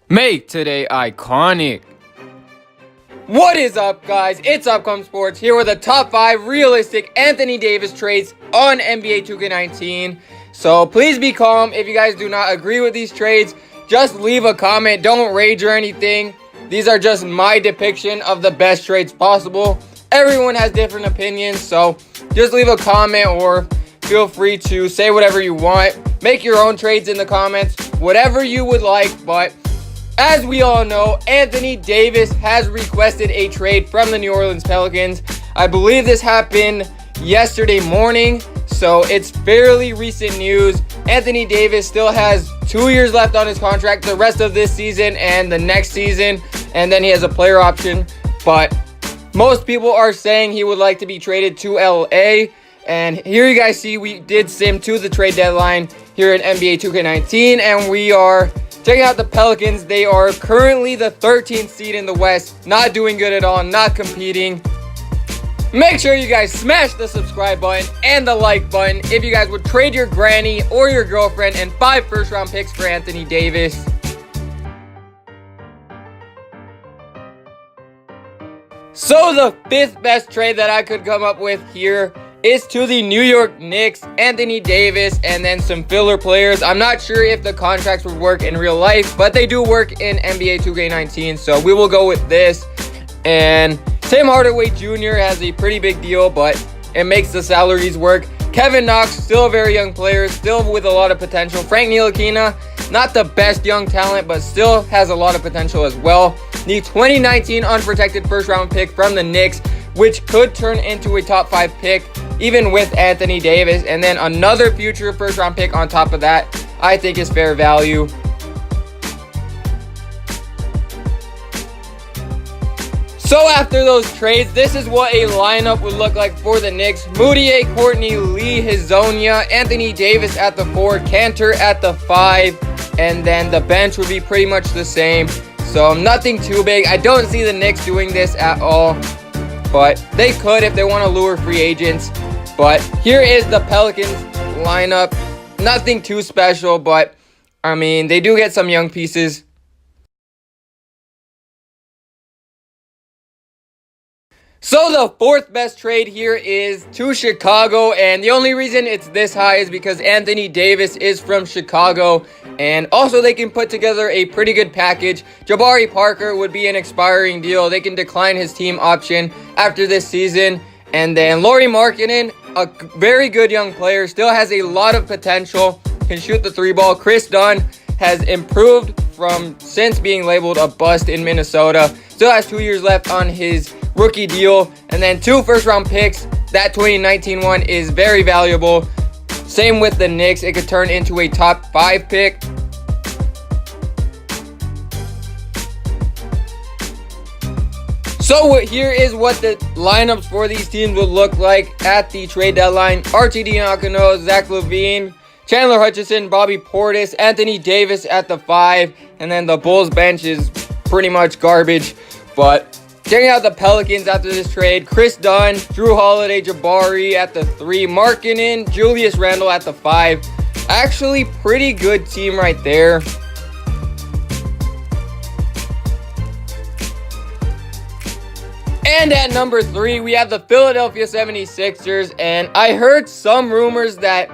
Make today iconic. What is up, guys? It's Upcome Sports here with the top 5 realistic Anthony Davis trades on NBA 2K19. So please be calm. If you guys do not agree with these trades, just leave a comment. Don't rage or anything. These are just my depiction of the best trades possible. Everyone has different opinions, so just leave a comment or feel free to say whatever you want. Make your own trades in the comments, whatever you would like, but as we all know, Anthony Davis has requested a trade from the New Orleans Pelicans. I believe this happened yesterday morning, so it's fairly recent news. Anthony Davis still has 2 years left on his contract, the rest of this season and the next season, and then he has a player option. But most people are saying he would like to be traded to LA. And here you guys see we did sim to the trade deadline here in NBA 2K19, and we are checking out the Pelicans. They are currently the 13th seed in the West. Not doing good at all, not competing. Make sure you guys smash the subscribe button and the like button if you guys would trade your granny or your girlfriend and 5 first-round picks for Anthony Davis. So the 5th best trade that I could come up with here is to the New York Knicks, Anthony Davis, and then some filler players. I'm not sure if the contracts would work in real life, but they do work in NBA 2K19, so we will go with this. And Tim Hardaway Jr. has a pretty big deal, but it makes the salaries work. Kevin Knox, still a very young player, still with a lot of potential. Frank Ntilikina, not the best young talent, but still has a lot of potential as well. The 2019 unprotected first-round pick from the Knicks, which could turn into a top 5 pick, even with Anthony Davis, and then another future first-round pick on top of that, I think is fair value. So after those trades, this is what a lineup would look like for the Knicks. Moutier, Courtney Lee, Hezonja, Anthony Davis at the 4, Cantor at the 5, and then the bench would be pretty much the same. So nothing too big. I don't see the Knicks doing this at all, but they could if they want to lure free agents. But here is the Pelicans lineup. Nothing too special, but I mean, they do get some young pieces. So the 4th best trade here is to Chicago, and the only reason it's this high is because Anthony Davis is from Chicago, and also they can put together a pretty good package. Jabari Parker would be an expiring deal. They can decline his team option after this season. And then Lauri Markkanen, a very good young player, still has a lot of potential, can shoot the 3 ball. Chris Dunn has improved since being labeled a bust in Minnesota. Still has 2 years left on his rookie deal, and then 2 first-round picks. That 2019 one is very valuable. Same with the Knicks. It could turn into a top 5 pick. So here is what the lineups for these teams would look like at the trade deadline. RTD Nakano, Zach LaVine, Chandler Hutchison, Bobby Portis, Anthony Davis at the 5, and then the Bulls bench is pretty much garbage. But checking out the Pelicans after this trade, Chris Dunn, Drew Holiday, Jabari at the 3, Markkanen, Julius Randle at the 5. Actually, pretty good team right there. And at number 3, we have the Philadelphia 76ers, and I heard some rumors that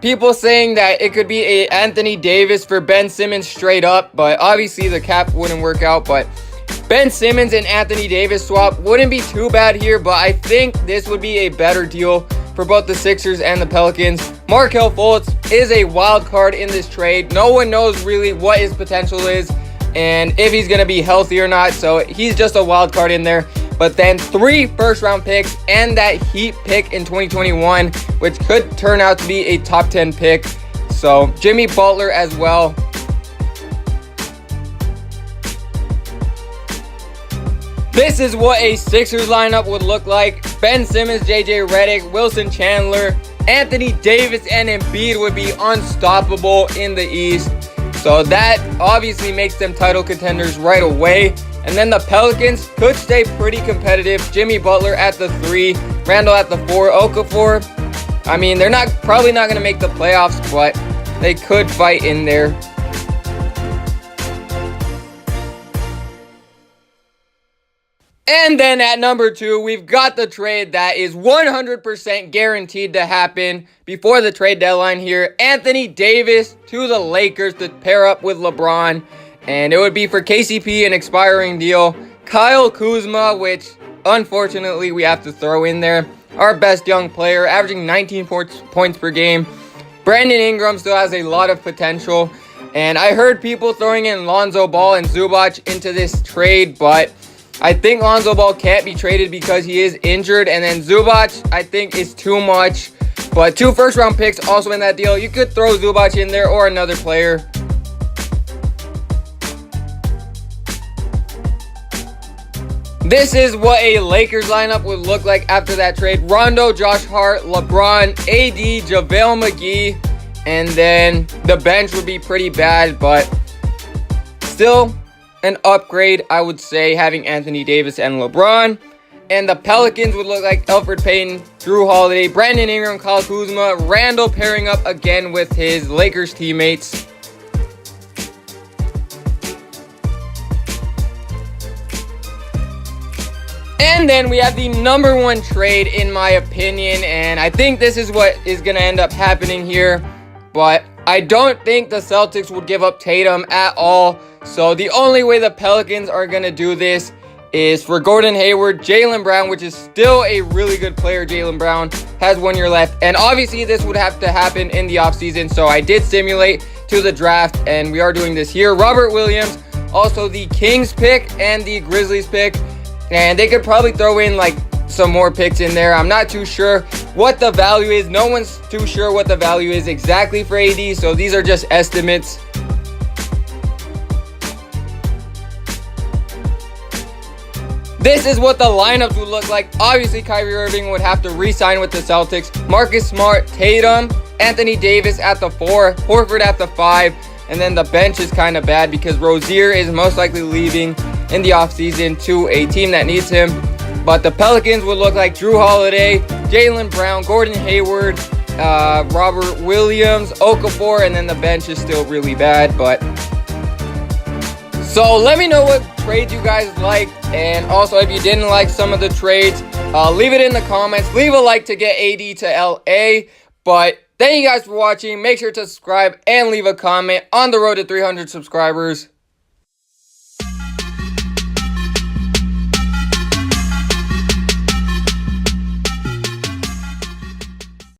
people saying that it could be a Anthony Davis for Ben Simmons straight up, but obviously the cap wouldn't work out. But Ben Simmons and Anthony Davis swap wouldn't be too bad here, but I think this would be a better deal for both the Sixers and the Pelicans. Markelle Fultz is a wild card in this trade. No one knows really what his potential is and if he's going to be healthy or not, so he's just a wild card in there. But then 3 first-round picks and that Heat pick in 2021, which could turn out to be a top 10 pick. So Jimmy Butler as well. This is what a Sixers lineup would look like. Ben Simmons, JJ Redick, Wilson Chandler, Anthony Davis, and Embiid would be unstoppable in the East. So that obviously makes them title contenders right away. And then the Pelicans could stay pretty competitive. Jimmy Butler at the 3, Randall at the 4, Okafor. I mean, they're probably not going to make the playoffs, but they could fight in there. And then at number 2, we've got the trade that is 100% guaranteed to happen before the trade deadline here. Anthony Davis to the Lakers to pair up with LeBron. And it would be for KCP, an expiring deal. Kyle Kuzma, which unfortunately we have to throw in there. Our best young player, averaging 19 points per game. Brandon Ingram still has a lot of potential. And I heard people throwing in Lonzo Ball and Zubac into this trade, but I think Lonzo Ball can't be traded because he is injured. And then Zubac, I think, is too much. But 2 first-round picks also in that deal. You could throw Zubac in there or another player. This is what a Lakers lineup would look like after that trade. Rondo, Josh Hart, LeBron, AD, JaVale McGee. And then the bench would be pretty bad, but still an upgrade, I would say, having Anthony Davis and LeBron. And the Pelicans would look like Elfrid Payton, Drew Holiday, Brandon Ingram, Kyle Kuzma, Randall pairing up again with his Lakers teammates. And then we have the number 1 trade in my opinion, and I think this is what is going to end up happening here. But I don't think the Celtics would give up Tatum at all. So the only way the Pelicans are going to do this is for Gordon Hayward, Jaylen Brown, which is still a really good player. Jaylen Brown has 1 year left. And obviously this would have to happen in the offseason. So I did simulate to the draft, and we are doing this here. Robert Williams, also the Kings pick and the Grizzlies pick. And they could probably throw in like some more picks in there. I'm not too sure what the value is. No one's too sure what the value is exactly for AD. So these are just estimates. This is what the lineups would look like. Obviously, Kyrie Irving would have to re-sign with the Celtics. Marcus Smart, Tatum, Anthony Davis at the 4, Horford at the 5. And then the bench is kind of bad because Rozier is most likely leaving in the offseason to a team that needs him. But the Pelicans would look like Drew Holiday, Jaylen Brown, Gordon Hayward, Robert Williams, Okafor, and then the bench is still really bad. But so let me know what trades you guys liked, and also if you didn't like some of the trades, leave it in the comments. Leave a like to get AD to LA. But thank you guys for watching. Make sure to subscribe and leave a comment on the road to 300 subscribers.